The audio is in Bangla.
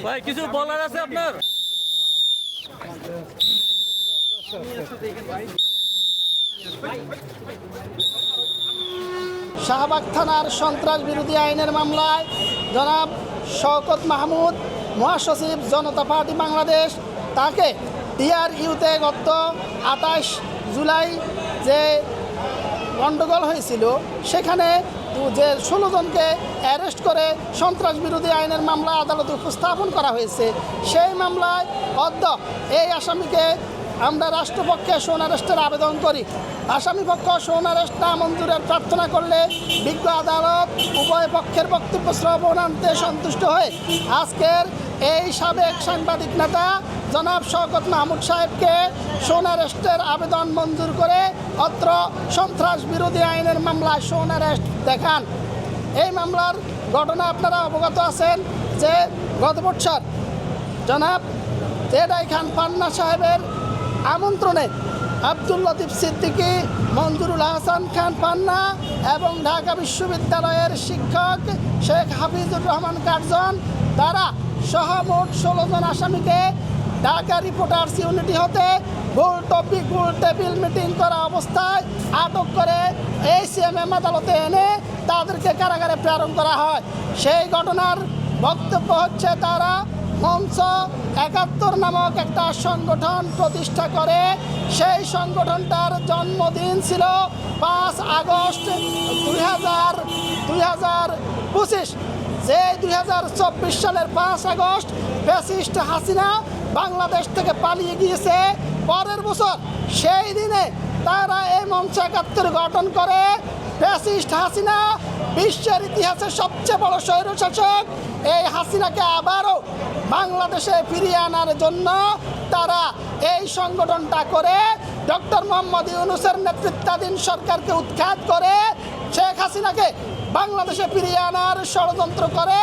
ভাই কিছু বলার আছে আপনার? শাহবাগ থানার সন্ত্রাস বিরোধী আইনের মামলায় জনাব শওকত মাহমুদ, মহাসচিব জনতা পার্টি বাংলাদেশ, তাকে টিআরইউতে গত 28 জুলাই যে গণ্ডগোল হয়েছিল সেখানে যে 16 জনকে অ্যারেস্ট করে সন্ত্রাস বিরোধী আইনের মামলা আদালতে উপস্থাপন করা হয়েছে। সেই মামলায় এই আসামিকে আমরা রাষ্ট্রপক্ষে শোন অ্যারেস্টের আবেদন করি। আসামি পক্ষ শোন অ্যারেস্ট না মঞ্জুরের প্রার্থনা করলে বিজ্ঞ আদালত উভয় পক্ষের বক্তব্য শ্রবণান্তে সন্তুষ্ট হয়ে আজকের এই সাবেক সাংবাদিক নেতা জনাব শওকত মাহমুদ সাহেবকে শোন অ্যারেস্টের আবেদন মঞ্জুর করে অত্র সন্ত্রাস বিরোধী আইনের মামলায় শোন অ্যারেস্ট দেখান। এই মামলার ঘটনা আপনারা অবগত আছেন যে গত বছর জনাব তেডাই খান পান্না সাহেবের আমন্ত্রণে আব্দুল লতিফ সিদ্দিকী, মঞ্জুরুল হাসান খান পান্না এবং ঢাকা বিশ্ববিদ্যালয়ের শিক্ষক শেখ হাফিজুর রহমান কার্জন তারা সহ মোট 16 জন আসামিকে ঢাকা রিপোর্টার্স ইউনিটি হতে গোল টেবিল মিটিং করা অবস্থায় আটক করে ACMM আদালতে এনে তাদেরকে কারাগারে প্রেরণ করা হয়। সেই ঘটনার বক্তব্য হচ্ছে তারা মঞ্চ 71 নামক একটা সংগঠন প্রতিষ্ঠা করে। সেই সংগঠনটার জন্মদিন ছিল 5 আগস্ট 2025। যে 2024 সালের 5 আগস্ট ফ্যাসিস্ট হাসিনা বাংলাদেশ থেকে পালিয়ে গিয়েছে, পরের বছর সেই দিনে তারা এই মঞ্চ 71 গঠন করে। ফ্যাসিস্ট হাসিনা বিশ্বের ইতিহাসে সবচেয়ে বড় স্বৈরশাসক, এই হাসিনাকে আবারও বাংলাদেশে ফিরিয়ে আনার জন্য তারা এই সংগঠনটা করে ডক্টর মোহাম্মদ ইউনূসের নেতৃত্বাধীন সরকারকে উৎখাত করে শেখ হাসিনাকে বাংলাদেশে ফিরিয়ে আনার ষড়যন্ত্র করে।